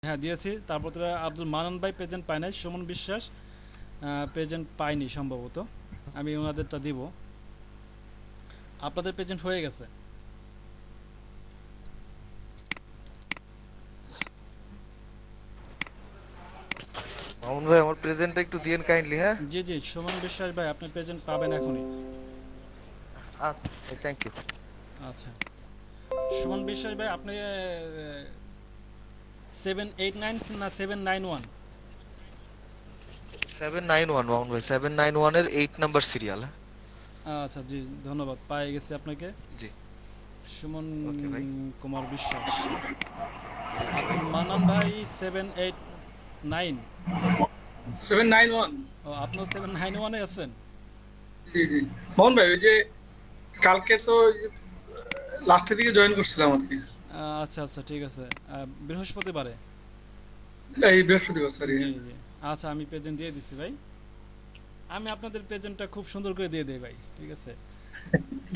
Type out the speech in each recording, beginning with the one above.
হ্যাঁ দিয়েছি। তারপর তো আব্দুল মানান ভাই প্রেজেন্ট পায় নাই, সুমন বিশ্বাস প্রেজেন্ট পাইনি সম্ভবত। আমি ওনাদেরটা দিব। আপনাদের প্রেজেন্ট হয়ে গেছে। মামুন ভাই আমার প্রেজেন্টটা একটু দিয়েন কাইন্ডলি, হ্যাঁ? জি জি, সুমন বিশ্বাস ভাই আপনি প্রেজেন্ট পাবেন এখনই। আচ্ছা, থ্যাংক ইউ। আচ্ছা, সুমন বিশ্বাস ভাই আপনি 789 না 791? 791 মামুন ভাই, 791-এর 8 নাম্বার সিরিয়াল, হ্যাঁ? আচ্ছা জি, ধন্যবাদ, পাই গেছি আপনাকে। জি। সুমন ওকে ভাই। কুমার বিশ্বাস। আব্দুল মান্নান ভাই 789। 791। ও, আপনিও 791-এ আছেন? জি জি। মোহন ভাই, ওই যে কালকে তো লাস্টের দিকে জয়েন করছিলাম আর কি। আচ্ছা আচ্ছা, ঠিক আছে। বৃহস্পতিবারে? এই বৃহস্পতিবার, সরি। জি জি। আচ্ছা, আমি প্রেজেন্ট দিয়ে দিচ্ছি ভাই। আমি আপনাদের প্রেজেন্টটা খুব সুন্দর করে দিয়ে দেই ভাই, ঠিক আছে?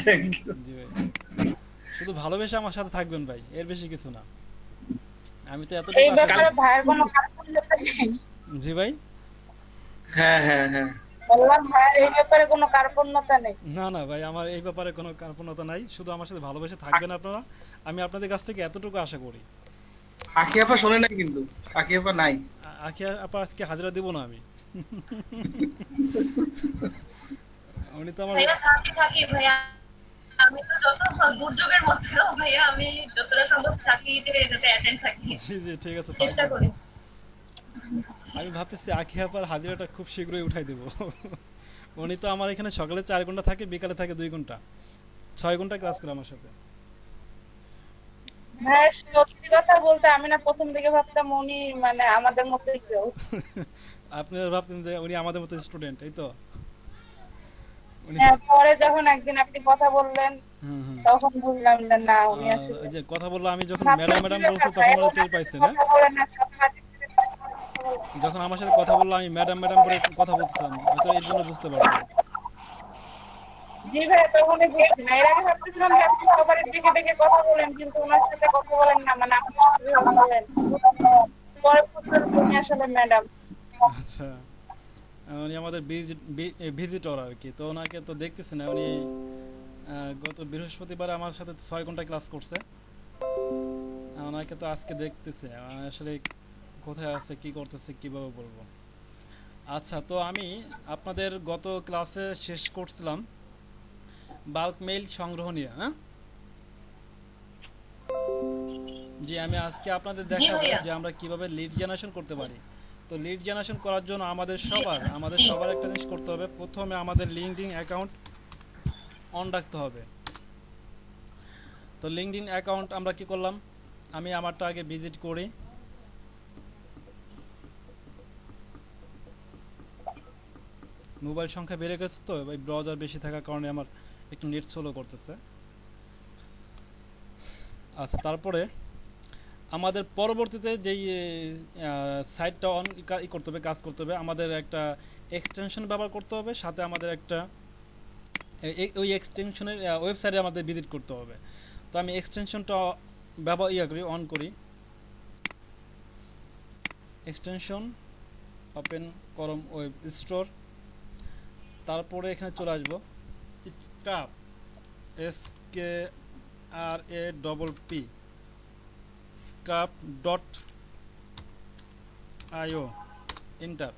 Thank you. জি ভাই, শুধু ভালোবেসে আমার সাথে থাকবেন ভাই, এর বেশি কিছু না। আমি তো এই এতটুকু আশা কাল ব্যাপারে করি। ভাইয়ের কোনো কার্পণ্যতা নেই। জি ভাই। হ্যাঁ হ্যাঁ হ্যাঁ। বললাম ভাইয়ের এই ব্যাপারে কোনো কার্পণ্যতা নেই। না না ভাই, আমার এই ব্যাপারে কোনো কার্পণ্যতা নাই, শুধু আমার সাথে ভালোবেসে থাকবেন আপনারা। আমি আপনাদের কাছ থেকে এতটুকু আশা করি। আখি আপা শোনে নাই কিন্তু, আখি আপা নাই। আখিয়া আপা আজকে হাজিরা দিব না আমি। উনি তো আমার। ভাইয়া থাকি থাকি ভাইয়া, আমি তো যত দুর্যোগের মধ্যেও ভাইয়া আমি যতটা সম্ভব থাকি, যে যাতে অ্যাটেন্ড থাকি, জি জি, ঠিক আছে, চেষ্টা থাকবেন। করি। আমি ভাবতেছি আখিয়া আপার হাজিরাটা খুব শীঘ্রই উঠাই দেব। উনি তো আমার এখানে সকালে 4 ঘন্টা থাকে, বিকালে থাকে 2 ঘন্টা, 6 ঘন্টা ক্লাস করে আমার সাথে। ভাইয়ের সত্যি কথা বলতে আমি না প্রথম দিকে ভাবতাম উনি মানে আমাদের মতোই কেউ। আপনারা ভাবতেন যে উনি আমাদের মতো স্টুডেন্ট, এই তো? উনি। হ্যাঁ, পরে যখন একদিন আপনি কথা বললেন হুম হুম। তখন বুঝলাম যে না উনি আসলে ওই যে কথা বললো, আমি যখন ভাবলাম ম্যাডাম কি ম্যাডাম বলছে ব্যাপার ভাই তখন ওরা ওনার টের সাথে পাইছে না? কথা বলেন না সব কাজের সাথে কথা বলেন। যখন আমার সাথে কথা বললো আমি ম্যাডাম ম্যাডাম করে কথা বলতেছিলাম, হয়তো এর জন্য বুঝতে পারছে। জি ভাই, তখনই বুঝছি না। এর আগে ভাবতেছিলাম যে আপনি সবার ডেকে ডেকে কথা বলেন কিন্তু ওনার সাথে কথা বলেন না, মানে আমাদের সাথে কথা বলেন। পরে বুঝলাম যে উনি আসলে ম্যাডাম। আচ্ছা, উনি আমাদের ভিজিটর আর কি, তো ওনাকে তো দেখতেছি না। উনি গত বৃহস্পতিবার আমার সাথে 6 ঘন্টা ক্লাস করছে। ওনাকে তো আজকে দেখতেছে, আসলে কোথায় আছে, কি করতেছে, কিভাবে বলবো। আচ্ছা, তো আমি আপনাদের গত ক্লাসে শেষ করছিলাম বাল্ক মেইল সংগ্রহ নিয়ে, হ্যাঁ? জি, আমি আজকে আপনাদের জি দেখাবো ভাইয়া। যে আমরা কিভাবে লিড জেনারেশন করতে পারি। তো লিড জেনারেশন করার জন্য আমাদের জি সবার আমাদের জি। সবার একটা জিনিস করতে হবে। প্রথমে আমাদের লিঙ্কডইন অ্যাকাউন্ট অন রাখতে হবে। তো লিঙ্কডইন অ্যাকাউন্ট আমরা কি করলাম, আমি আমারটা আগে ভিজিট করি। মোবাইল সংখ্যা বেড়ে গেছে, তো এই ব্রাউজার বেশি থাকার কারণে আমার একটু নেট স্লো করতেছে। আচ্ছা, তারপরে আমাদের পরবর্তীতে যেই সাইটটা অন করতে হবে, কাজ করতে হবে, আমাদের একটা এক্সটেনশন ব্যবহার করতে হবে, সাথে আমাদের একটা ওই এক্সটেনশনের ওয়েবসাইটে আমাদের ভিজিট করতে হবে। তো আমি এক্সটেনশনটা ব্যবহার করি, অন করি। এক্সটেনশন ওপেন করম ওয়েব স্টোর। তারপরে এখানে চলে আসবো স্ক্রাপ, SKRAPP, স্ক্রাপ ডট আইও, এন্টার।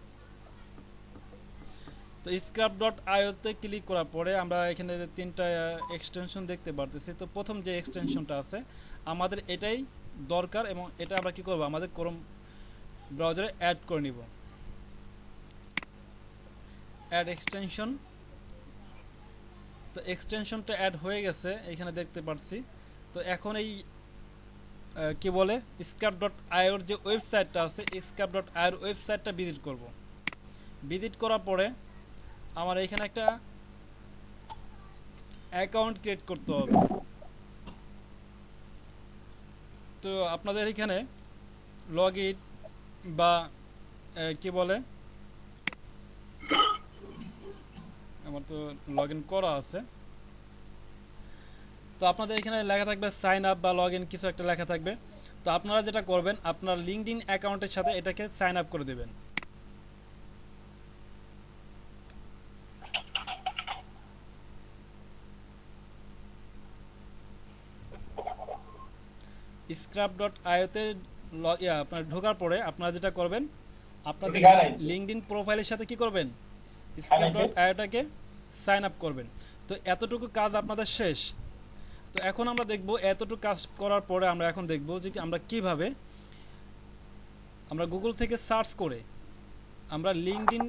তো স্ক্রাপ ডট আইওতে ক্লিক করার পরে আমরা এখানে যে 3টা এক্সটেনশন দেখতে পারতেছি। তো প্রথম যে এক্সটেনশনটা আছে আমাদের এটাই দরকার, এবং এটা আমরা কি করব, আমাদের ক্রোম ব্রাউজারে অ্যাড করে নিব। Add extension. তো এক্সটেনশনটা অ্যাড হয়ে গেছে, এখানে দেখতে পাচ্ছি। তো এখন এই কি বলে স্ক্রাপ ডট আইওর যে ওয়েবসাইটটা আছে, স্ক্রাপ ডট আইওর ওয়েবসাইটটা ভিজিট করব। ভিজিট করার পরে আমার এখানে একটা অ্যাকাউন্ট ক্রিয়েট করতে হবে। তো আপনাদের এখানে লগ ইন বা কি বলে, আমার তো লগ ইন করা আছে। তো আপনাদের এখানে লেখা থাকবে সাইন আপ বা লগ ইন, কিছু একটা লেখা থাকবে। তো আপনারা যেটা করবেন, আপনার লিঙ্কডইন অ্যাকাউন্টের সাথে এটাকে সাইন আপ করে দেবেন। scrap.io তে আপনার ঢোকার পরে আপনারা যেটা করবেন, আপনাদের লিঙ্কডইন প্রোফাইলের সাথে কি করবেন, scrap.io টাকে সাইন আপ করবেন। তো এতটুকু কাজ আপনাদের শেষ। তো এখন আমরা দেখব, এতটুকু কাজ করার পরে আমরা এখন দেখব যে আমরা কিভাবে আমরা গুগল থেকে সার্চ করে আমরা লিঙ্কডইন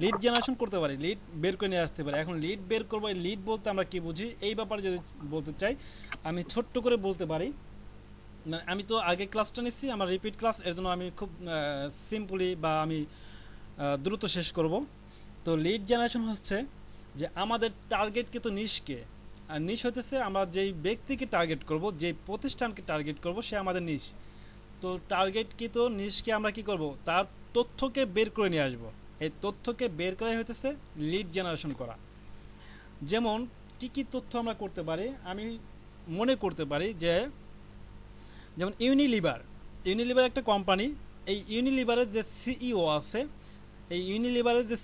লিড জেনারেশন করতে পারি, লিড বের করে নিয়ে আসতে পারি। এখন লিড বের করবো, লিড বলতে আমরা কি বুঝি এই ব্যাপারে যদি বলতে চাই, আমি ছোট্ট করে বলতে পারি। আমি তো আগে ক্লাসটা নিচ্ছি, আমার রিপিট ক্লাস, এর জন্য আমি খুব সিম্পলি বা আমি দ্রুত শেষ করব। তো লিড জেনারেশন হচ্ছে যে আমাদের টার্গেট কিন্তু নিশকে, আর নিশ হতেছে আমরা যেই ব্যক্তিকে টার্গেট করব, যেই প্রতিষ্ঠানকে টার্গেট করব, সে আমাদের নিশ। তো টার্গেট কিন্তু নিশকে আমরা কি করব, তার তথ্যকে বের করে নিয়ে আসব। এই তথ্যকে বের করাই হতেছে লিড জেনারেশন করা। যেমন কি কি তথ্য আমরা করতে পারি, আমি মনে করতে পারি যে যেমন ইউনিলিভার একটা কোম্পানি, এই ইউনিলিভারের যে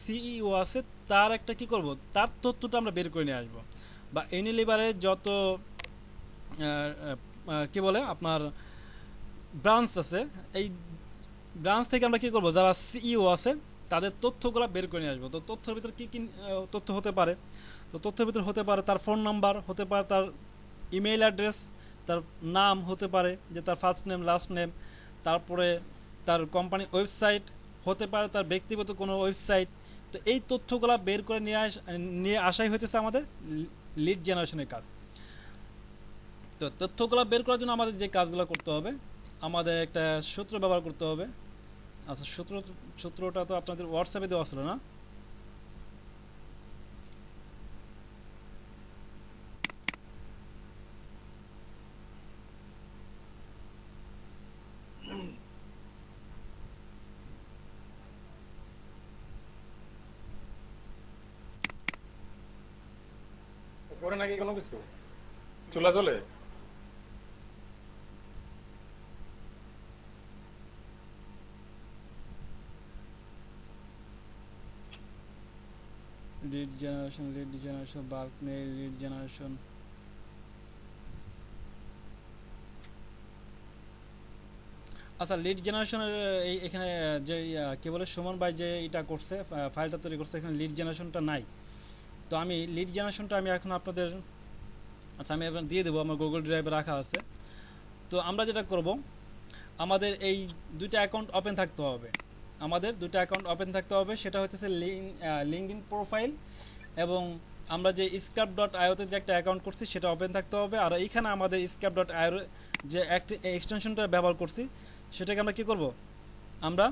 সিইও আছে, তার একটা কি করব, তার তথ্যটা আমরা বের করে নিয়ে আসবো। বা ইউনিলিভারের যত কি বলে আপনার ব্রাঞ্চ আছে, এই ব্রাঞ্চ থেকে আমরা কি করব, যারা সিইও আছে তাদের তথ্যগুলো বের করে নিয়ে আসবো। তো তথ্যের ভিতর কি কি তথ্য হতে পারে, তো তথ্যের ভিতর হতে পারে তার ফোন নাম্বার, হতে পারে তার ইমেইল অ্যাড্রেস, তার নাম হতে পারে যে তার ফার্স্ট নেম লাস্ট নেম, তারপরে তার কোম্পানি ওয়েবসাইট, হতে পারে তার ব্যক্তিগত কোনো ওয়েবসাইট। তো এই তথ্যগুলো বের করে নিয়ে আসাই হইতেছে আমাদের লিড জেনারেশনের কাজ। তো তথ্যগুলো বের করার জন্য আমাদের যে কাজগুলো করতে হবে, আমাদের একটা সূত্র ব্যবহার করতে হবে। আচ্ছা, সূত্রটা তো আপনাদের হোয়াটসঅ্যাপে দেওয়া ছিল না? করে নাকি কোনো কিছু চুলা চলে? Lead generation bulk mail lead generation. আচ্ছা, লিড জেনারেশনের এখানে যে কি বলে সুমন ভাই যে এটা করছে, ফাইলটা তৈরি করছে, এখানে লিড জেনারেশনটা নাই। তো আমি লিড জেনারেশনটা আমি এখন আপনাদের, আচ্ছা আমি আপনার দিয়ে দেবো, আমার গুগল ড্রাইভে রাখা আছে। তো আমরা যেটা করব, আমাদের এই দুইটা অ্যাকাউন্ট ওপেন থাকতে হবে, সেটা হচ্ছে লিঙ্কডইন প্রোফাইল, এবং আমরা যে scrap.io তে যে একটা অ্যাকাউন্ট করছি সেটা ওপেন থাকতে হবে। আর এইখানে আমাদের scrap.io যে একটা এক্সটেনশনটা ব্যবহার করছি সেটাকে আমরা কি করব, আমরা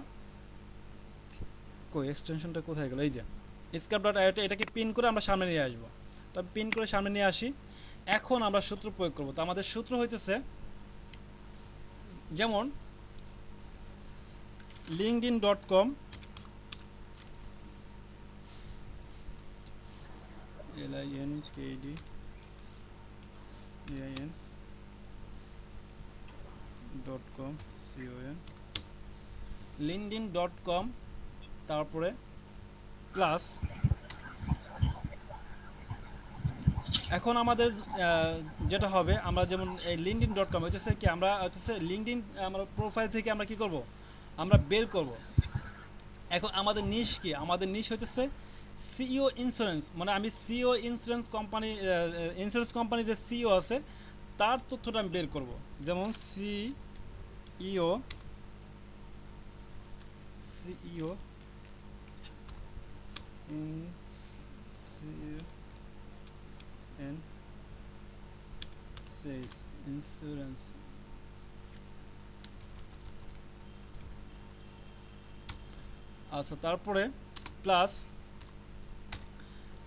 এক্সটেনশনটা কোথায় গেল, এই যে scrap.io তে এটাকে পিন করে আমরা সামনে নিয়ে আসবো। তো পিন করে সামনে নিয়ে আসি। এখন আমরা সূত্র প্রয়োগ করব। তো আমাদের সূত্র হইতেছে যেমন linkedin.com linkdin.com linkedin.com তারপরে প্লাস, এখন আমাদের যেটা হবে, আমরা যেমন এই linkedin.com হচ্ছে কি, আমরা হচ্ছে লিঙ্কডইন আমরা প্রোফাইল থেকে আমরা কি করব, আমরা বের করব। এখন আমাদের নিশ কি, আমাদের নিশ হচ্ছে সিইও ইন্স্যুরেন্স, মানে আমি সিইও ইন্স্যুরেন্স কোম্পানি যে সিইও আছে তার তথ্যটা আমি বের করব। যেমন সিইও ইন্স্যুরেন্স, আচ্ছা তারপরে প্লাস,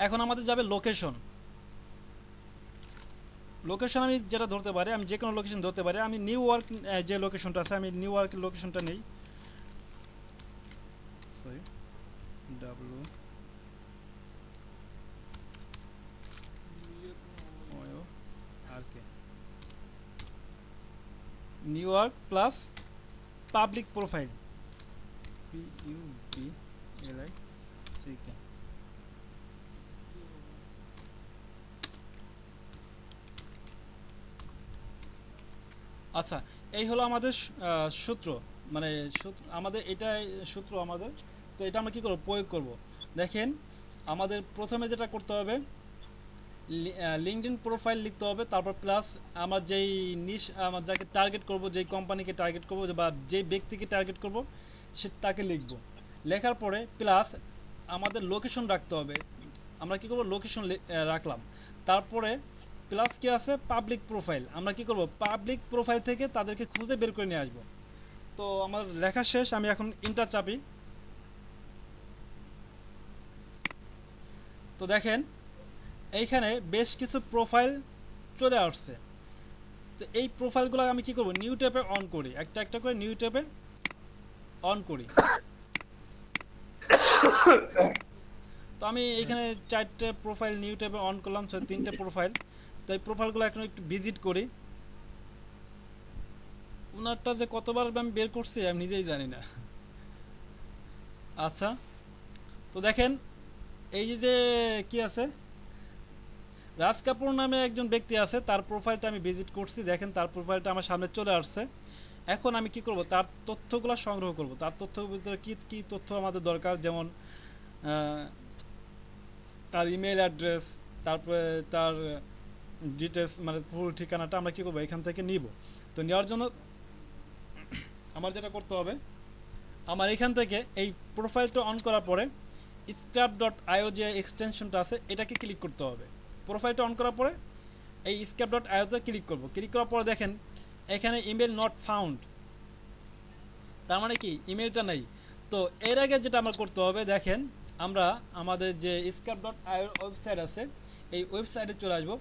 এখন আমাদের যাবে লোকেশন। আমি যেটা ধরতে পারি, আমি যে কোনো লোকেশন ধরতে পারি। আমি নিউ ইয়র্ক যে লোকেশনটা আছে, আমি নিউ ইয়র্কের লোকেশনটা নেই, sorry new work plus public profile, PUBLICK। আচ্ছা, এই হলো আমাদের সূত্র, মানে আমাদের এটাই সূত্র আমাদের। তো এটা আমরা কি করব, প্রয়োগ করব। দেখেন আমাদের প্রথমে যেটা করতে হবে, লিঙ্কডইন প্রোফাইল লিখতে হবে, তারপর প্লাস আমার যেই নিশ, আমার যাকে টার্গেট করব, যেই কোম্পানিকে টার্গেট করব বা যেই ব্যক্তিকে টার্গেট করব সে তাকে লিখব। লেখার পরে প্লাস আমাদের লোকেশন রাখতে হবে। আমরা কি করব, লোকেশন রাখলাম। তারপরে প্লাস কি আছে, পাবলিক প্রোফাইল। আমরা কি করব, পাবলিক প্রোফাইল থেকে তাদেরকে খুঁজে বের করে নিয়ে আসব। তো আমার লেখা শেষ, আমি এখন ইন্টার চাপি। তো দেখেন এইখানে বেশ কিছু প্রোফাইল চলে আসছে। তো এই প্রোফাইলগুলো আমি কি করব, নিউ ট্যাবে অন করি, একটা একটা করে নিউ ট্যাবে অন করি। তো আমি এখানে 4টে প্রোফাইল নিউ ট্যাবে অন করলাম, 3টে প্রোফাইল। তো এই প্রোফাইলগুলো এখন একটু ভিজিট করি। ওনারটা যে কতবার আমি বের করছি আমি নিজেই জানি না। আচ্ছা, তো দেখেন এই যে কি আছে, রাজ কাপুর নামে একজন ব্যক্তি আছে, তার প্রোফাইলটা আমি ভিজিট করছি। দেখেন তার প্রোফাইলটা আমার সামনে চলে আসছে। এখন আমি কি করব, তার তথ্যগুলো সংগ্রহ করব। তার তথ্যের ভিতরে কি কি তথ্য আমাদের দরকার, যেমন তার ইমেল অ্যাড্রেস, তারপরে তার ডিটেলস, মানে পুরো ঠিকানাটা আমরা কি করব, এখান থেকে নিব। তো নেওয়ার জন্য আমার যেটা করতে হবে, আমার এখান থেকে এই প্রোফাইলটা অন করার পরে scrap.io যে এক্সটেনশনটা আছে এটাকে ক্লিক করতে হবে। প্রোফাইলটা অন করার পরে এই scrap.io তে ক্লিক করব। ক্লিক করার পরে দেখেন এখানে ইমেল নট ফাউন্ড, তার মানে কি ইমেলটা নেই। তো এর আগে যেটা আমার করতে হবে, দেখেন আমরা আমাদের যে scrap.io ওয়েবসাইট আছে এই ওয়েবসাইটে চলে আসবো।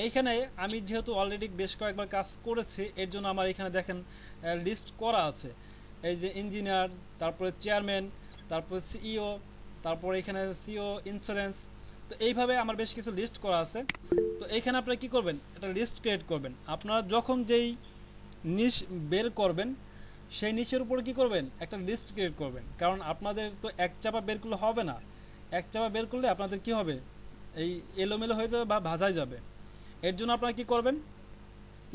এইখানে আমি যেহেতু অলরেডি বেশ কয়েকবার কাজ করেছি, এর জন্য আমার এখানে দেখেন লিস্ট করা আছে। এই যে ইঞ্জিনিয়ার, তারপরে চেয়ারম্যান, তারপরে সিইও, তারপরে এখানে সিও ইন্স্যুরেন্স। তো এইভাবে আমার বেশ কিছু লিস্ট করা আছে। তো এইখানে আপনারা কি করবেন, একটা লিস্ট ক্রিয়েট করবেন। আপনারা যখন যেই নিশ বের করবেন সেই নিশের উপরে কি করবেন, একটা লিস্ট ক্রিয়েট করবেন। কারণ আপনাদের তো এক চাপা বের করলে হবে না, এক চাপা বের করলে আপনাদের কি হবে, এই এলোমেলো হয়ে যাবে বা ভাজাই যাবে। এর জন্য আপনারা কি করবেন,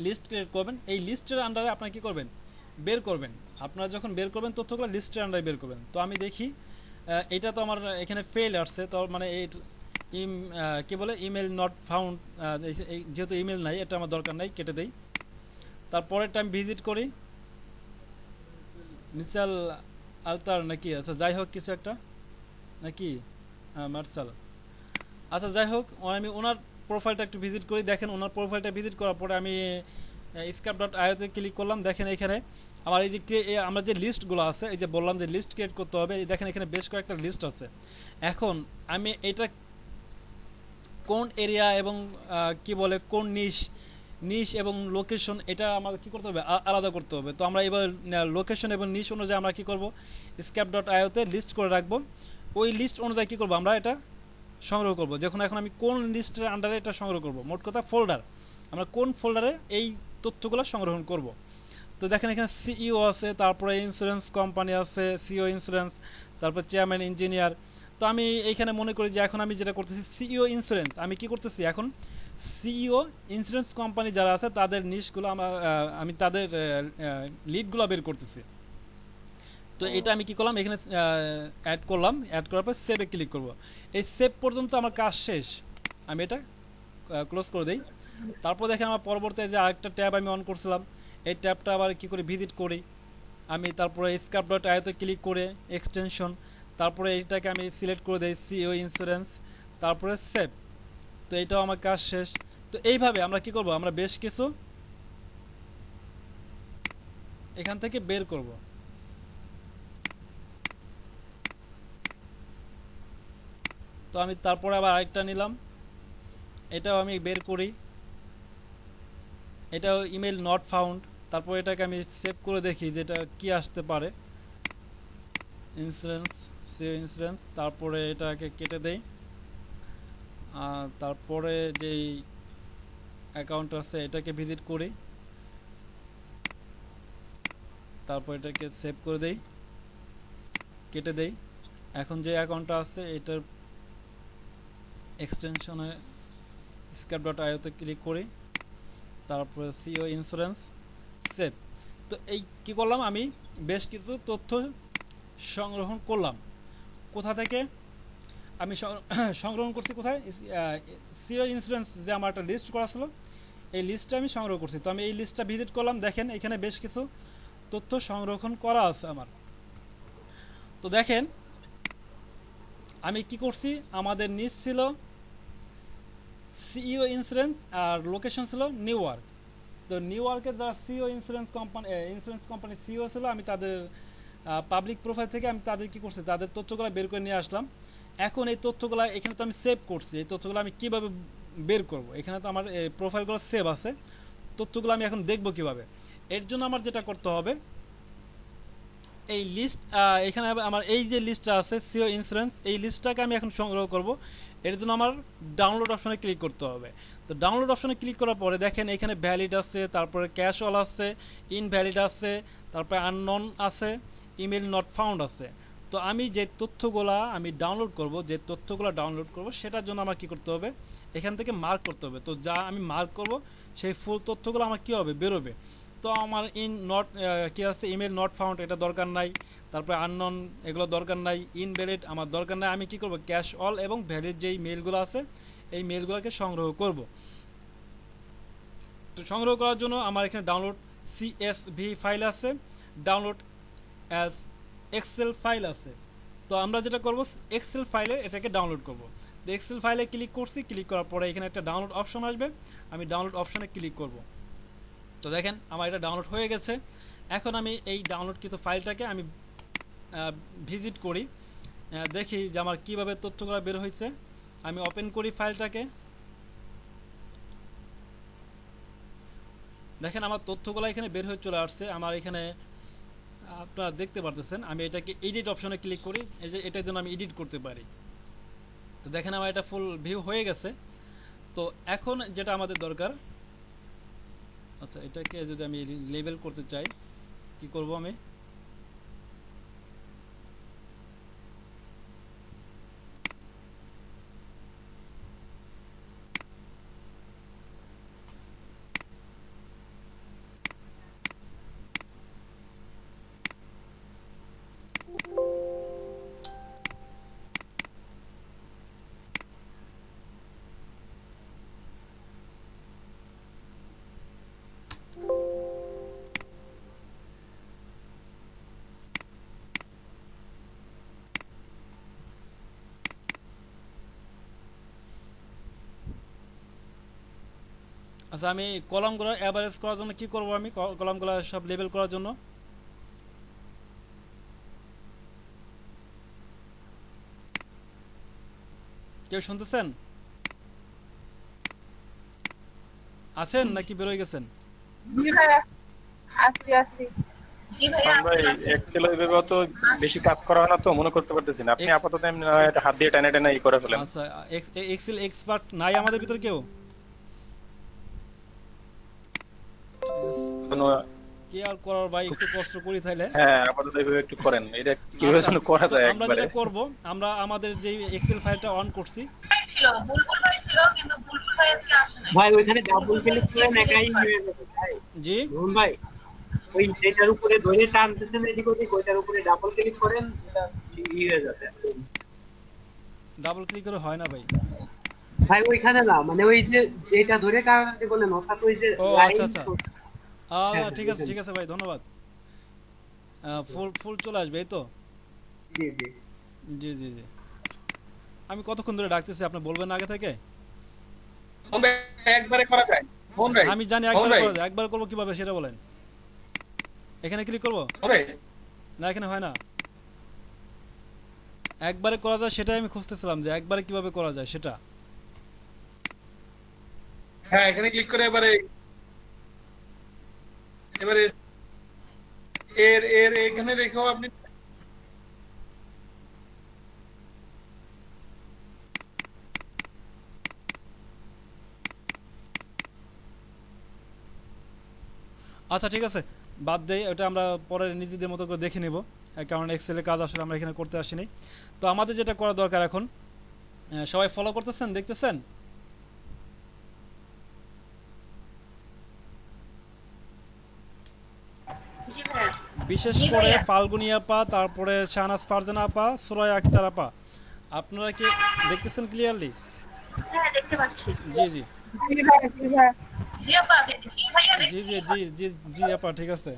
লিস্ট ক্রিয়েট করবেন। এই লিস্টের আন্ডারে আপনারা কি করবেন, বের করবেন। আপনারা যখন বের করবেন তথ্যগুলো লিস্টের আন্ডারে বের করবেন। তো আমি দেখি এটা তো আমার এখানে ফেল আসছে, তো মানে এই কি বলে ইমেল নট ফাউন্ড, যেহেতু ইমেল নাই এটা আমার দরকার নাই, কেটে দেই। তারপরেরটা আমি ভিজিট করি, মিসাল আলতার নাকি, আচ্ছা যাই হোক কিছু একটা নাকি মার্শাল। আচ্ছা যাই হোক, আমি ওনার প্রোফাইলটা একটু ভিজিট করি। দেখেন ওনার প্রোফাইলটা ভিজিট করার পরে আমি scrap.io তে ক্লিক করলাম। দেখেন এখানে আমার এই যে আমরা যে লিস্টগুলো আছে, এই যে বললাম যে লিস্ট ক্রিয়েট করতে হবে, দেখেন এখানে বেশ কয়েকটা লিস্ট আছে। এখন আমি এটা কোন এরিয়া এবং কি বলে কোন নিশ এবং লোকেশন, এটা আমাদের কি করতে হবে, আলাদা করতে হবে। তো আমরা এবার লোকেশন এবং নিশ অনুযায়ী আমরা কি করব, scrap.io তে লিস্ট করে রাখবো। ওই লিস্ট অনুযায়ী কি করব, আমরা এটা সংগ্রহ করব। যখন এখন আমি কোন লিস্টের আন্ডারে এটা সংগ্রহ করব, মোট কথা ফোল্ডার, আমরা কোন ফোল্ডারে এই তথ্যগুলো সংগ্রহণ করব। তো দেখেন এখানে সিইও আছে, তারপরে ইন্স্যুরেন্স কোম্পানি আছে, সিও ইন্স্যুরেন্স, তারপর চেয়ারম্যান, ইঞ্জিনিয়ার। তো আমি এইখানে মনে করি যে এখন আমি যেটা করতেছি সিইও ইন্স্যুরেন্স, আমি কি করতেছি এখন সিইও ইন্স্যুরেন্স কোম্পানি যারা আছে তাদের নিশগুলো আমি তাদের লিডগুলো বের করতেছি। তো এটা আমি কি করলাম, এখানে অ্যাড করলাম, অ্যাড করার পর সেভে ক্লিক করব। এই সেভ পর্যন্ত আমার কাজ শেষ, আমি এটা ক্লোজ করে দেই। তারপর দেখেন আমার পরবর্তী যে আরেকটা ট্যাব আমি অন করছিলাম, এই ট্যাবটা আবার কি করে ভিজিট করি আমি। তারপরে scrap.io তে ক্লিক করে এক্সটেনশন, তারপরে এইটাকে আমি সিলেক্ট করে দেই সিও ইন্স্যুরেন্স, তারপরে সেভ। তো এইটাও আমার কাজ শেষ। তো এইভাবে আমরা কি করব, আমরা বেশ কিছু এখান থেকে বের করব। তো আমি তারপরে আবার আরেকটা নিলাম, এটাও আমি বের করি, এটাও ইমেল নট ফাউন্ড। তারপর এটাকে আমি সেভ করে দেখি যে এটা কি আসতে পারে, ইন্স্যুরেন্স, সিও ইন্স্যুরেন্স। তারপরে এটাকে কেটে দেই। তারপরে যেই অ্যাকাউন্ট আছে এটাকে ভিজিট করি, তারপর এটাকে সেভ করে দেই, কেটে দেই। এখন যে অ্যাকাউন্টটা আছে এটার এক্সটেনশনে scrap.io তে ক্লিক করি, তারপরে সিও ইন্স্যুরেন্স সেভ। তো এই কি করলাম, আমি বেশ কিছু তথ্য সংগ্রহণ করলাম। কোথা থেকে আমি সংগ্রহণ করছি, কোথায়, সিও ইন্স্যুরেন্স যে আমার একটা লিস্ট করা ছিল এই লিস্টটা আমি সংগ্রহ করছি। তো আমি এই লিস্টটা ভিজিট করলাম, দেখেন এখানে বেশ কিছু তথ্য সংরক্ষণ করা আছে আমার। তো দেখেন আমি কি করছি, আমাদের নিচ ছিল সিইও ইন্স্যুরেন্স আর লোকেশন ছিল নিউ ইয়র্ক। তো নিউ ইয়র্কের যারা সিইও ইন্স্যুরেন্স কোম্পানি সিইও ছিল, আমি তাদের পাবলিক প্রোফাইল থেকে আমি তাদের কি করছি, তাদের তথ্যগুলো বের করে নিয়ে আসলাম। এখন এই তথ্যগুলো এখানে তো আমি সেভ করছি, এই তথ্যগুলো আমি কিভাবে বের করব, এখানে তো আমার প্রোফাইলগুলো সেভ আছে, তথ্যগুলো আমি এখন দেখব কিভাবে। এর জন্য আমার যেটা করতে হবে, এই লিস্ট এখানে আমার এই যে লিস্টটা আছে সিও ইন্স্যুরেন্স, এই লিস্টটাকে আমি এখন সংগ্রহ করব। এর জন্য আমার ডাউনলোড অপশনে ক্লিক করতে হবে। তো ডাউনলোড অপশনে ক্লিক করার পরে দেখেন এখানে ভ্যালিড আছে, তারপরে ক্যাশ অল আছে, ইনভ্যালিড আছে, তারপরে আননোন আছে, ইমেল নট ফাউন্ড আছে। তো আমি যে তথ্যগুলা আমি ডাউনলোড করব, যে তথ্যগুলো ডাউনলোড করব সেটার জন্য আমার কি করতে হবে, এখান থেকে মার্ক করতে হবে। তো যা আমি মার্ক করব সেই ফুল তথ্যগুলো আমার কি হবে, বেরোবে। তো আমার কি আছে, ইমেল নট ফাউন্ড এটা দরকার নাই, তারপরে আননোন এগুলো দরকার নাই, ইনভ্যালিড আমার দরকার নাই। আমি কি করব, ক্যাশ অল এবং ভ্যালিড যেই মেলগুলো আছে এই মেলগুলোকে সংগ্রহ করব। তো সংগ্রহ করার জন্য আমার এখানে ডাউনলোড CSV ফাইল আছে, ডাউনলোড অ্যাজ এক্সেল ফাইল আছে। তো আমরা যেটা করব, এক্সেল ফাইলে এটাকে ডাউনলোড করব। তো এক্সেল ফাইলে ক্লিক করছি, ক্লিক করার পরে এখানে একটা ডাউনলোড অপশন আসবে, আমি ডাউনলোড অপশনে ক্লিক করব। তো দেখেন আমার এটা ডাউনলোড হয়ে গেছে। এখন আমি এই ডাউনলোডকৃত ফাইলটাকে আমি ভিজিট করি, দেখি যে আমার কীভাবে তথ্যগুলো বের হয়েছে। আমি ওপেন করি ফাইলটাকে, দেখেন আমার তথ্যগুলো এখানে বের হয়ে চলে আসছে। আমার এখানে আপনারা দেখতে পারতেছেন, আমি এটাকে এডিট অপশনে ক্লিক করি, এই যে এটার জন্য আমি এডিট করতে পারি। তো দেখেন আমার এটা ফুল ভিউ হয়ে গেছে। তো এখন যেটা আমাদের দরকার, আচ্ছা এটাকে যদি আমি লেবেল করতে চাই, কি করব আমি, আচ্ছা আমি কলামগুলো অ্যাভারেজ করার জন্য কি করব, আমি কলামগুলো সব লেবেল করার জন্য কেউ শুনতেছেন, আছেন নাকি বেরোয় গেছেন? জি ভাইয়া, আসি আসি। জি ভাইয়া, ভাই আপনি আছেন? এক্সেল ওইভাবে অত বেশি কাজ করা হয় না, তো মনে করতে পারতেছি না। আপনি আপাতত এমনি না হয় এটা হাত দিয়ে টেনে টেনে ই করে ফেলেন। আচ্ছা এক্সেল এক্সপার্ট নাই আমাদের ভিতর কেউ? কোনো- কি আর করার ভাই, একটু কষ্ট করি তাইলে। হ্যাঁ আপাতত এইভাবে একটু করেন, এটা কিভাবে যেন করা যায় আমরা একবারে। যেটা করব, আমরা আমাদের যে এক্সেল ফাইলটা অন করছি, ছিল বুলবুল ভাই ছিল, কিন্তু বুলবুল ভাই আজকে আসে নাই। ভাই ওইখানে ডাবল ক্লিক করেন একাই হয়ে যাবে ভাই। জি মোহন ভাই ওই যেটার উপরে ধরে টানতেছেন এদিক ওদিক, ওইটার উপরে ডাবল ক্লিক করেন, এটা ই হয়ে যাবে। ডাবল ক্লিক করে হয় না ভাই। ভাই ওইখানে না, মানে ওই যে যেটা ধরে টানতে বলেন অর্থাৎ ওই যে ও লাইন। আচ্ছা আচ্ছা, হ্যাঁ, ঠিক আছে ঠিক আছে ভাই, ধন্যবাদ। ফুল ফুল চলে আসবে এই তো? জি জি জি জি জি। আমি কতক্ষণ ধরে ডাকতেছি, আপনি বলবেন আগে থেকে? মোহন ভাই, একবারে করা যায়? মোহন ভাই, আমি জানি মোহন একবার ভাই, করা যায়, একবার করবো কিভাবে সেটা বলেন। এখানে ক্লিক করবো মোহন ভাই, না, এখানে হয় না। একবারে করা যায় সেটাই আমি খুঁজতেছিলাম, যে একবারে কিভাবে করা যায় সেটা। হ্যাঁ এখানে ক্লিক করে এবারে এবারে এর এর এখানে রেখেও আপনি আচ্ছা ঠিক আছে, বাদ দেই, ওটা আমরা পরে নিজেদের মতো করে দেখে নেব, কারণ এক্সেলের কাজ আসলে আমরা এখানে করতে আসিনি। তো আমাদের যেটা করা দরকার এখন, সবাই ফলো করতেছেন, দেখতেছেন? জি ভাইয়া। বিশেষ জি করে ভাইয়া। ফাল্গুনী আপা, তারপরে শাহনাজ ফারজানা আপা, সুরায়া আক্তার আপা, আপনারা কি দেখতেছেন ক্লিয়ারলি? হ্যাঁ দেখতে পাচ্ছি। জি জি জি ভাইয়া, জি ভাইয়া। জি আপা জি ভাইয়া জি দেখছি। জি জি জি জি আপা, ঠিক আছে।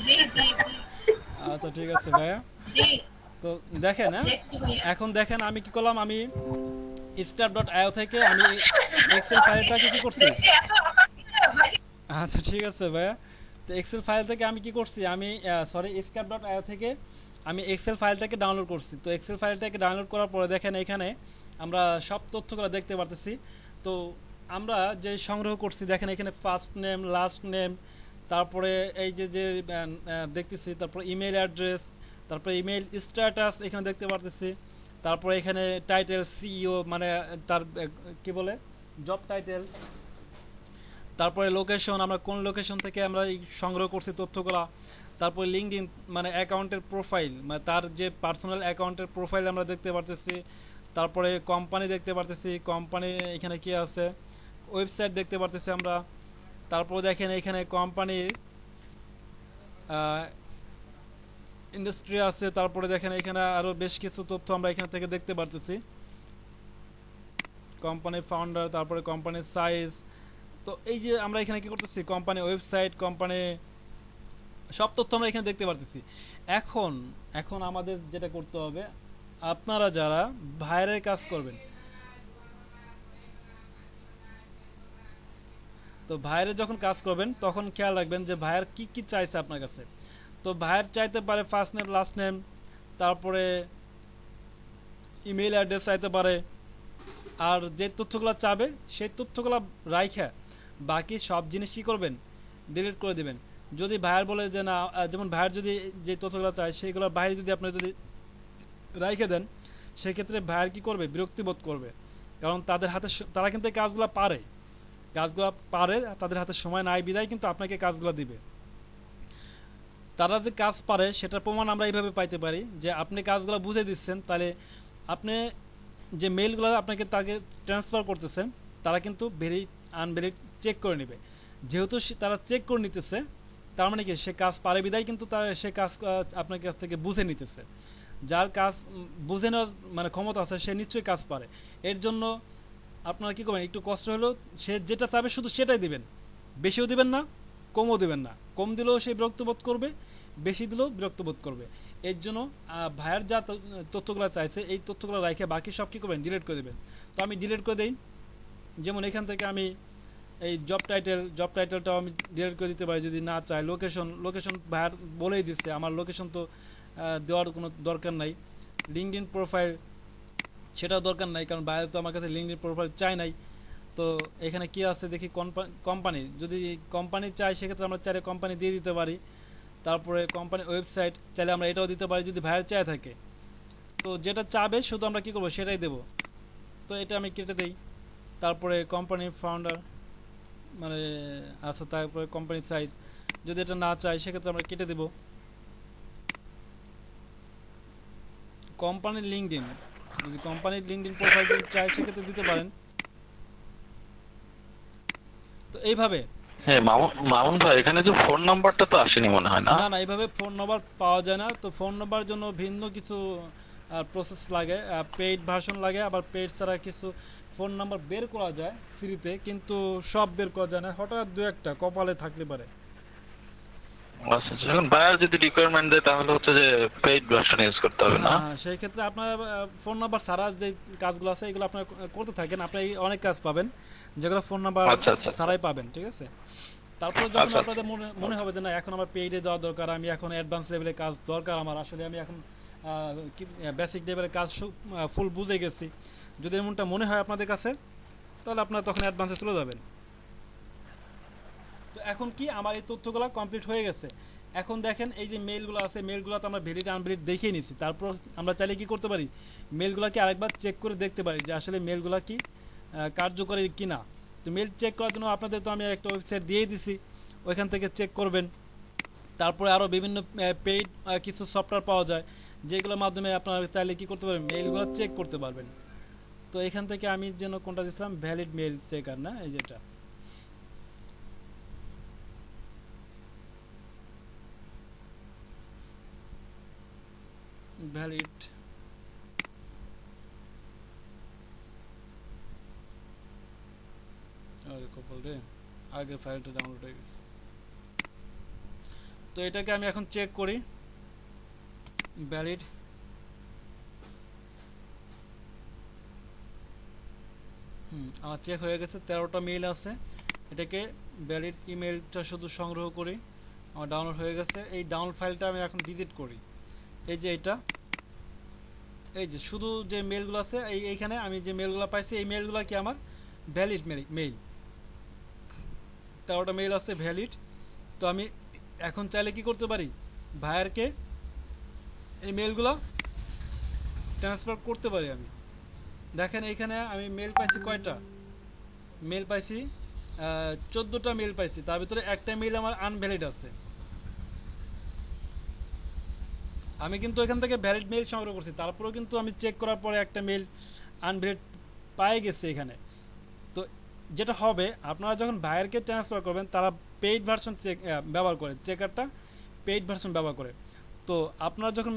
জি জি আচ্ছা ঠিক আছে ভাইয়া। জি তো দেখেন, হ্যাঁ, দেখছি ভাইয়া। এখন দেখেন আমি কি করলাম, আমি scrap.io থেকে আমি এক্সেল ফাইলটাকে কি করছি। দেখছি এত অবাক ভাই। আচ্ছা ঠিক আছে ভাইয়া। তো এক্সেল ফাইল থেকে আমি কি করছি, আমি সরি scrap.io থেকে আমি এক্সেল ফাইলটাকে ডাউনলোড করছি। তো এক্সেল ফাইলটাকে ডাউনলোড করার পরে দেখেন এখানে আমরা সব তথ্যগুলো দেখতে পারতেছি। তো আমরা যে সংগ্রহ করছি দেখেন এখানে ফার্স্ট নেম, লাস্ট নেম, তারপরে এই যে যে দেখতেছি, তারপর ইমেল অ্যাড্রেস, তারপরে ইমেল স্ট্যাটাস এখানে দেখতে পারতেছি, তারপরে এখানে টাইটেল সিইও মানে তার কি বলে জব টাইটেল, তারপরে লোকেশন, আমরা কোন লোকেশন থেকে আমরা এই সংগ্রহ করছি তথ্যগুলা, তারপরে লিঙ্কডইন মানে অ্যাকাউন্টের প্রোফাইল, মানে তার যে পার্সোনাল অ্যাকাউন্টের প্রোফাইল আমরা দেখতে পারতেছি, তারপরে কোম্পানি দেখতে পারতেছি, কোম্পানি এখানে কি আছে, ওয়েবসাইট দেখতে পারতেছি আমরা, তারপর দেখেন এখানে কোম্পানির ইন্ডাস্ট্রি আছে, তারপরে দেখেন এখানে আরো বেশ কিছু তথ্য আমরা এখান থেকে দেখতে পারতেছি, কোম্পানির ফাউন্ডার, তারপরে কোম্পানির সাইজ। তো এই যে আমরা এখানে কি করতেছি, কোম্পানি ওয়েবসাইট, কোম্পানি সব তথ্য আমরা এখানে দেখতে পারতেছি। এখন এখন আমাদের যেটা করতে হবে, আপনারা যারা ভাইয়ের কাজ করবেন, তো ভাইয়ের যখন কাজ করবেন তখন খেয়াল রাখবেন যে ভাইয়ের কি কি চাইছে আপনার কাছে। তো ভাইয়ের চাইতে পারে ফার্স্ট নেম, লাস্ট নেম, তারপরে ইমেল অ্যাড্রেস চাইতে পারে, আর যে তথ্যগুলো চাবে সেই তথ্যগুলো রাইখা বাকি সব জিনিস কি করবেন, ডিলিট করে দিবেন। যদি ভাইয়ের বলে যে না, যেমন ভাইয়ের যদি যে তথ্যগুলো চায় সেইগুলো বাইরে যদি আপনি যদি রাইখে দেন, সেক্ষেত্রে ভাইয়ের কি করবে, বিরক্তি বোধ করবে, কারণ তাদের হাতে তারা কিন্তু এই কাজগুলো পারে, তাদের হাতে সময় নাই বিদায় কিন্তু আপনাকে কাজগুলো দিবে। তারা যে কাজ পারে সেটার প্রমাণ আমরা এইভাবে পাইতে পারি যে আপনি কাজগুলো বুঝে দিচ্ছেন, তাহলে আপনি যে মেইলগুলো আপনাকে তাকে ট্রান্সফার করতেছেন তারা কিন্তু ভেরিড আনভেরিড চেক করে নেবে। যেহেতু তারা চেক করে নিতেছে, তার মানে কি সে কাজ পারে বিদায় কিন্তু তার সে কাজ আপনার কাছ থেকে বুঝে নিতেছে। যার কাজ বুঝে নেওয়ার মানে ক্ষমতা আছে সে নিশ্চয়ই কাজ পারে। এর জন্য আপনারা কি করবেন, একটু কষ্ট হলেও সে যেটা চাবে শুধু সেটাই দিবেন, বেশিও দিবেন না, কমও দিবেন না। কম দিলেও সে বিরক্ত বোধ করবে, বেশি দিলেও বিরক্ত বোধ করবে। এর জন্য ভাইয়ের যা তথ্যগুলো চাইছে এই তথ্যগুলো রাখে বাকি সব কি করবেন, ডিলিট করে দেবেন। তো আমি ডিলিট করে দিই, যেমন এখান থেকে আমি এই জব টাইটেলটাও আমি ডিলিট করে দিতে পারি যদি না চাই। লোকেশন ভাইয়ার বলেই দিচ্ছে, আমার লোকেশন তো দেওয়ার কোনো দরকার নাই। লিঙ্কডইন প্রোফাইল সেটাও দরকার নাই, কারণ বাইরে তো আমার কাছে লিঙ্কডইন প্রোফাইল চাই নাই। তো এখানে কি আছে দেখি, কোম্পানি, যদি কোম্পানি চাই সেক্ষেত্রে আমরা চাইলে কোম্পানি দিয়ে দিতে পারি। তারপরে কোম্পানি ওয়েবসাইট চাইলে আমরা এটাও দিতে পারি যদি ভাইয়ের চাই থাকে। তো যেটা চাবে শুধু আমরা কি করবো সেটাই দেব। তো এটা আমি কেটে দেই। তারপরে কোম্পানির ফাউন্ডার মানে আচ্ছা, তারপরে কোম্পানির সাইজ যদি এটা না চাই সেক্ষেত্রে আমরা কেটে দেব। কোম্পানির লিঙ্কডইন, যদি কোম্পানির লিঙ্কডইন প্রোফাইল যদি চাই সেক্ষেত্রে দিতে পারেন। তো এইভাবে হ্যাঁ মামুন ভাই, এখানে যে ফোন নাম্বারটা তো আসেনি মনে হয় না? না এইভাবে ফোন নাম্বার পাওয়া যায় না। তো ফোন নাম্বার জন্য ভিন্ন কিছু প্রসেস লাগে, পেইড ভার্সন লাগে, আবার পেইড ছাড়া কিছু ফোন নাম্বার বের করা যায় ফ্রিতে, কিন্তু সব বের করা যায় না, হঠাৎ দু একটা কপালে থাকতে পারে। আচ্ছা, এখন বায়ার যদি রিকোয়ারমেন্ট দেয় তাহলে হচ্ছে যে পেইড ভার্সন ইউজ করতে হবে না? সেই ক্ষেত্রে আপনার ফোন নাম্বার ছাড়া যে কাজগুলো আছে এগুলো আপনার করতে থাকেন, আপনি অনেক কাজ পাবেন যেগুলো ফোন নাম্বার ছাড়াই পাবেন, ঠিক আছে। তারপরে যখন আপনাদের মনে হবে যে না এখন আমার পেইডে দেওয়া দরকার, আমি এখন অ্যাডভান্স লেভেলের কাজ দরকার আমার, আসলে আমি এখন বেসিক লেভেলের কাজ ফুল বুঝে গেছি, যদি এমনটা মনে হয় আপনাদের কাছে তাহলে আপনারা তখন অ্যাডভান্সে চলে যাবেন। তো এখন কি আমার এই তথ্যগুলো কমপ্লিট হয়ে গেছে। এখন দেখেন এই যে মেইলগুলো আছে, মেইলগুলো তো আমরা ভ্যালিড আনভ্যালিড দেখিয়ে নিছি। তারপর আমরা চাইলে কি করতে পারি, মেইলগুলোকে আরেকবার চেক করে দেখতে পারি যে আসলে মেইলগুলো কি কার্যকরী কিনা। তো মেইল চেক করার জন্য আপনাদের তো আমি একটা ওয়েবসাইট দিয়ে দিছি, ওইখান থেকে চেক করবেন। তারপরে আরও বিভিন্ন পেইড কিছু সফটওয়্যার পাওয়া যায়, যেগুলোর মাধ্যমে আপনারা চাইলে কি করতে পারবেন, মেইলগুলো চেক করতে পারবেন। তো এখান থেকে আমি যেন কোনটা দিচ্ছিলাম, ভ্যালিড মেইল চেকার না, এই যেটা। ভ্যালিড কপাল রে, আগে ফাইলটা ডাউনলোড হয়ে গেছে। তো এটাকে আমি এখন চেক করি, ভ্যালিড। আমার চেক হয়ে গেছে, 13টা মেইল আছে। এটাকে ভ্যালিড ইমেলটা শুধু সংগ্রহ করি, আমার ডাউনলোড হয়ে গেছে। এই ডাউনলোড ফাইলটা আমি এখন ভিজিট করি, এই যে এটা, এই যে শুধু যে মেইলগুলো আছে এইখানে আমি যে মেইলগুলো পাইছি, এই মেইলগুলো কি আমার ভ্যালিড মেইল। 13টা মেইল আছে ভ্যালিড। তো আমি এখন চাইলে কি করতে পারি, ভাইয়ারকে এই মেইলগুলো ট্রান্সফার করতে পারি আমি। দেখেন এইখানে আমি মেইল পাইছি কয়টা, মেইল পাইছি 14টা মেইল পাইছি, তার ভিতরে একটা মেইল আমার আনভ্যালিড আছে। আমি কিন্তু এখান থেকে ভ্যালিড মেইল সংগ্রহ করছি, তারপরেও কিন্তু আমি চেক করার পরে একটা মেইল আনভ্যালিড পাই গেছে এখানে। তো যেটা হবে, আপনারা যখন ভাইয়ারকে ট্রান্সফার করবেন, তারা পেইড ভার্সন ব্যবহার করে, চেকারটা পেইড ভার্সন ব্যবহার করে। তো আপনারা যখন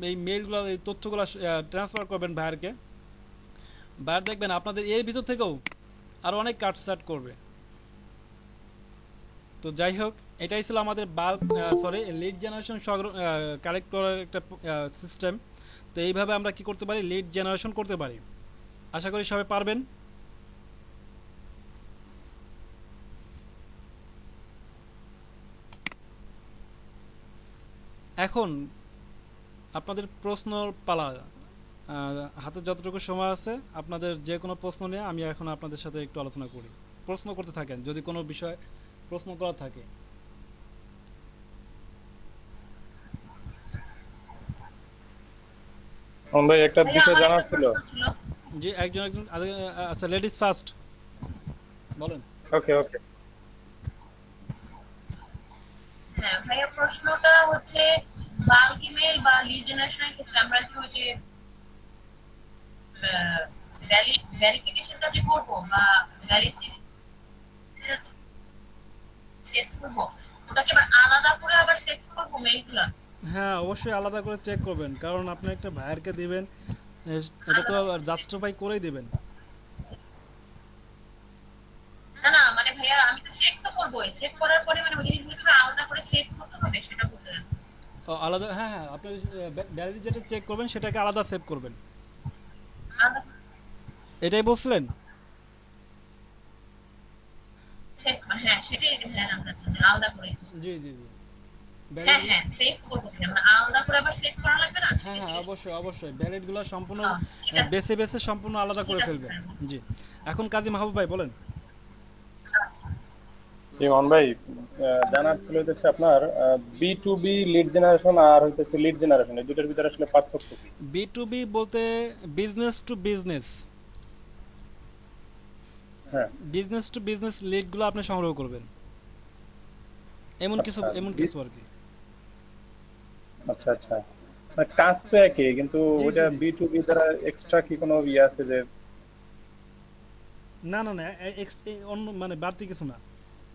এই মেইলগুলো, এই তথ্যগুলো ট্রান্সফার করবেন ভাইয়ারকে, ভাইয়ার দেখবেন আপনাদের এর ভিতর থেকেও আরও অনেক কাটসাট করবে। তো যাই হোক, এটাই ছিল আমাদের লিড জেনারেশন কালেক্ট করার একটা সিস্টেম। তো এইভাবে আমরা কি করতে পারি, লিড জেনারেশন করতে পারি। আশা করি সবাই পারবেন। এখন আপনাদের প্রশ্ন পালা, হাতে যতটুকু সময় আছে আপনাদের যে কোনো প্রশ্ন নিয়ে আমি এখন আপনাদের সাথে একটু আলোচনা করি। প্রশ্ন করতে থাকেন যদি কোনো বিষয় প্রশ্ন করা থাকে। ভাই একটা ভাইয়া, বিষয় আমার জানার একটা ছিল। প্রশ্ন ছিল। জি, একজন আচ্ছা, লেডিস ফার্স্ট বলেন। ওকে ওকে। হ্যাঁ ভাইয়া, প্রশ্নটা হচ্ছে বাল্ক ইমেল বা লিড জেনারেশনের ক্ষেত্রে আমরা যে ভেরিফিকেশনটা যে করবো বা টেস্ট করবো, ওটাকে আবার আলাদা করে আবার সেভ করবো মেইলগুলো? হ্যাঁ, অবশ্যই আলাদা করে চেক করবেন, কারণ আপনি একটা ভাইয়ারকে দিবেন, এটা তো জাস্টিফাই করেই দিবেন। না না, মানে ভাইয়া আমি তো চেক তো করবোই, চেক করার পরে মানে ওই জিনিসগুলো আলাদা করে সেভ করতে হবে, সেটা বলতে যাচ্ছি। আলাদা, হ্যাঁ হ্যাঁ, আপনি ভ্যালিড যেটা চেক করবেন সেটাকে আলাদা সেভ করবেন, আলাদা এটাই বলছিলেন? সেভ, হ্যাঁ সেটাই ভাইয়া জানতে চাচ্ছি, আলাদা করে। জি জি জি, হ্যাঁ হ্যাঁ, সেভ করবো কিনা, মানে আলাদা করে আবার সেভ করা লাগবে না? হ্যাঁ হ্যাঁ, অবশ্যই অবশ্যই ভ্যালিডগুলো সম্পূর্ণ ঠিক আছে। বেছে বেছে সম্পূর্ণ আলাদা করে ঠিক আছে, ফেলবেন। জি, এখন কাজী মাহবুব ভাই বলেন। আচ্ছা। ইমন ভাই, জানার ছিল হচ্ছে আপনার B2B লিড জেনারেশন আর হইতেছে লিড জেনারেশন, এই দুটোর ভিতরে আসলে পার্থক্য কি? B2B বলতে বিজনেস টু বিজনেস, হ্যাঁ, বিজনেস টু বিজনেস লিডগুলো আপনি সংগ্রহ করবেন, এমন কিছু আর কি। আচ্ছা আচ্ছা, কাজ তো একই, কিন্তু জি, ওটা জি, জি। B2B দ্বারা এক্সট্রা কি কোনো আছে যে? না না না, অন্য মানে বাড়তি কিছু না,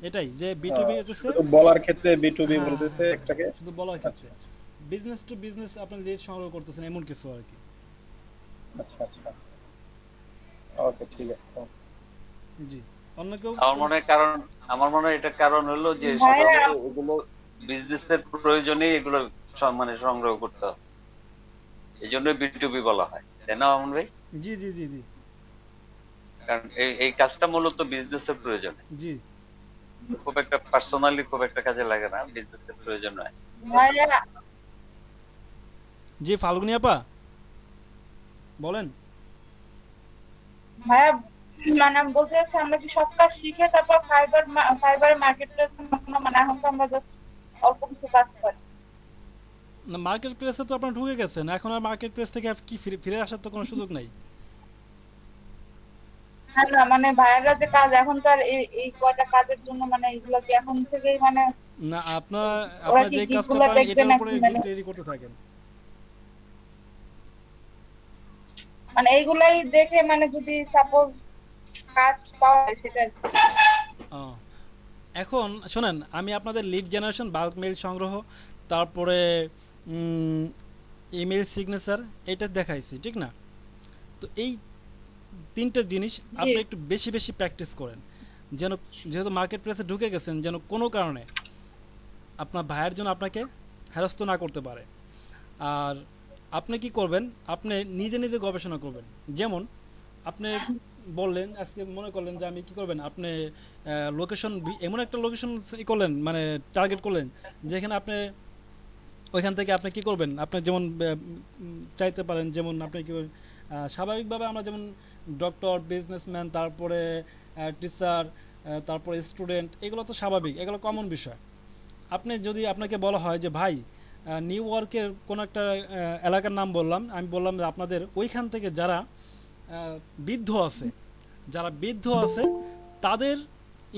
এটাই যে B2B হচ্ছে শুধু বলার ক্ষেত্রে B2B হ্যাঁ, বলতেছে হ্যাঁ, একটাকে। শুধু বলার ক্ষেত্রে বিজনেস টু বিজনেস আপনি লিড সংগ্রহ করতেছেন, এমন কিছু আর কি। আচ্ছা আচ্ছা, ওকে ঠিক আছে। জি, অন্য কেউ? আমার মনে হয় এটার কারণ হলো যে ভাইয়া, সাধারণত এগুলো বিজনেসের প্রয়োজনে এগুলো মানে সংগ্রহ করতে হবে, এই জন্য B2B বলা হয়, তাই না মামুন ভাই? জি জি জি জি কারণ এই কাজটা মূলত বিজনেসের প্রয়োজনে, জি খুব একটা পার্সোনালি খুব একটা কাজে লাগে না, বিজনেসের প্রয়োজন হয়। ভাইয়া, জি, ফাল্গুনি আপা বলেন। ভাইয়া, মানে আমি বলতে চাচ্ছি, আমরা কি সব কাজ শিখে তারপর ফাইবারের মার্কেট প্লেস, মানে এখন তো আমরা জাস্ট অল্প কিছু কাজ করি। না, মার্কেট প্লেসে তো আপনার ঢুকে গেছেন, এখন আর মার্কেট প্লেস থেকে কি ফিরে আসার তো কোনো সুযোগ নাই। না না মানে ভাইয়েরা যে কাজ এখন তো আর এই কয়টা কাজের জন্য মানে এগুলো কি এখন থেকেই মানে না আপনার ওরা আপনার কি যে কাজটা গিফটগুলো পারেন দেখবে এটার নাকি উপরে মানে তৈরি করতে থাকেন। মানে এইগুলাই দেখে মানে যদি সাপোজ কাজ পাওয়া যায় সেটা আর কি। ও, এখন শোনেন, আমি আপনাদের লিড জেনারেশন, বাল্ক মেইল সংগ্রহ, তারপরে ইমেল সিগনেচার এটা দেখাইছি, ঠিক না? তো এই তিনটে জিনিস আপনি একটু বেশি বেশি প্র্যাকটিস করেন, যেন যেহেতু মার্কেট প্লেসে ঢুকে গেছেন যেন কোনো কারণে আপনার ভাইয়ের জন্য আপনাকে হ্যারাস্ত না করতে পারে। আর আপনি কি করবেন, আপনি নিজে নিজে গবেষণা করবেন। যেমন আপনি বললেন আজকে, মনে করলেন যে আমি কি করবেন, আপনি লোকেশন এমন একটা লোকেশন করলেন, মানে টার্গেট করলেন যেখানে আপনি ওইখান থেকে আপনি কি করবেন, আপনি যেমন চাইতে পারেন, যেমন আপনি কি করবেন, স্বাভাবিকভাবে আমরা যেমন ডক্টর, বিজনেসম্যান, তারপরে টিচার, তারপরে স্টুডেন্ট, এগুলো তো স্বাভাবিক, এগুলো কমন বিষয়। আপনি যদি আপনাকে বলা হয় যে ভাই নিউ ইয়র্কের কোনো একটা এলাকার নাম বললাম, আমি বললাম যে আপনাদের ওইখান থেকে যারা বৃদ্ধ আছে, যারা বৃদ্ধ আছে তাদের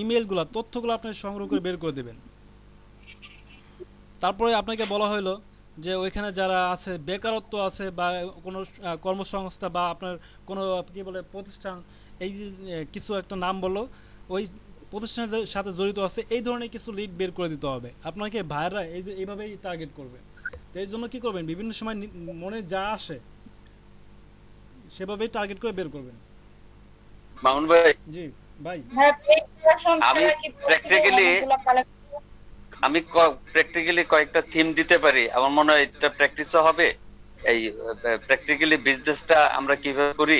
ইমেলগুলো, তথ্যগুলো আপনি সংগ্রহ করে বের করে দেবেন। তারপরে আপনাকে বলা হলো যে ওইখানে যারা আছে, বেকারত্ব আছে বা কোনো কর্মসংস্থা বা আপনার কোনো কি বলে প্রতিষ্ঠান, এই যে কিছু একটা নাম বললো, ওই প্রতিষ্ঠানের সাথে জড়িত আছে, এই ধরনের কিছু লিড বের করে দিতে হবে। আপনাকে ভাইয়েরা এই যে এইভাবেই টার্গেট করবে। তো এই জন্য কি করবেন, বিভিন্ন সময় মনে যা আসে সেভাবেই টার্গেট করে বের করবেন। মামুন ভাই, জি ভাই। হ্যাঁ প্রেজেন্টেশন আমি ছাড়া কি practically অনেকগুলো কালেক্ট আমি প্র্যাকটিক্যালি কয়েকটা থিম দিতে পারি, আমার মনে হয় এটা প্র্যাকটিসও হবে। এই প্র্যাকটিক্যালি বিজনেসটা আমরা কিভাবে করি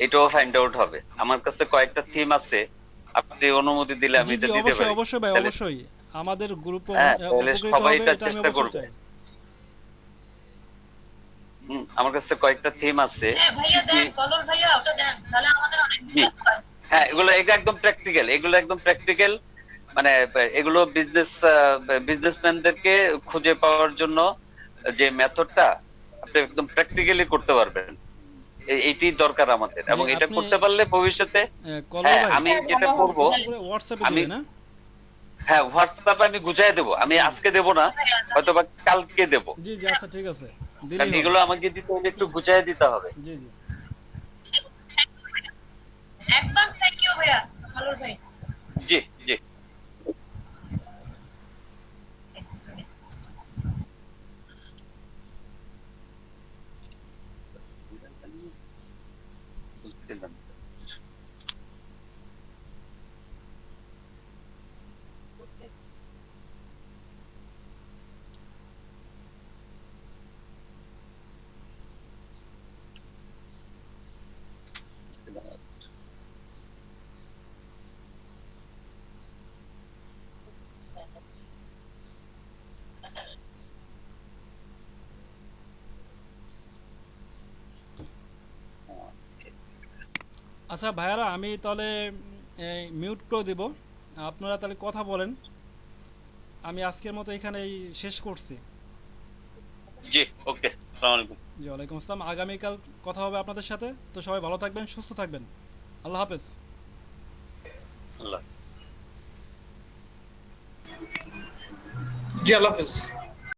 এটাও ফাইন্ড আউট হবে। আমার কাছে কয়েকটা থিম আছে, আপনি অনুমতি দিলে আমি জি এটা জি দিতে অবশ্যই পারি। অবশ্যই ভাই, তাহলে- অবশ্যই আমাদের গ্রুপ হ্যাঁ, তাহলে উপকৃত সবাই হবে, এটার এটা আমি চেষ্টা অবশ্যই করবে। চাই। আমার কাছে কয়েকটা থিম আছে। হ্যাঁ ভাইয়া দেন, কলর ভাইয়া ওটা দেন, তাহলে আমাদের অনেক জি। help হয়। হ্যাঁ, এগুলো একদম প্র্যাকটিক্যাল, এগুলো একদম প্র্যাকটিক্যাল। মানে এগুলো বিজনেসম্যানদেরকে খুঁজে পাওয়ার জন্য যে মেথডটা আপনি একদম প্র্যাকটিক্যালি করতে পারবেন, এইটাই দরকার আমাদের। এবং জি, এটা আপনি- করতে পারলে ভবিষ্যতে কলর হ্যাঁ, ভাই, আমি যেটা করব, হোয়াটসঅ্যাপে আমি- দিবেন না? হ্যাঁ হোয়াটসঅ্যাপে আমি বুঝাই দেবো। আমি আজকে দেবো না, হয়তো বা কালকে দেবো, জি জি আচ্ছা ঠিক আছে, দিলেই কারণ হবে। এগুলো আমাকে দিতে হলে একটু বুঝাই দিতে হবে। জি জি অ্যাডভান্স থ্যাংক ইউ ভাইয়া, কলর ভাই। জি জি। বুঝছিলাম। আচ্ছা ভাইয়ারা, আমি তাহলে মিউট করে দিব, আপনারা তাহলে কথা বলেন। আমি আজকের মতো এখানেই শেষ করছি। জি ওকে, আসসালামু আলাইকুম। জি ওয়ালাইকুম আসসালাম, আগামীকাল কথা হবে আপনাদের সাথে। তো সবাই ভালো থাকবেন, সুস্থ থাকবেন, আল্লাহ হাফেজ। আল্লাহ। জি আল্লাহ হাফেজ।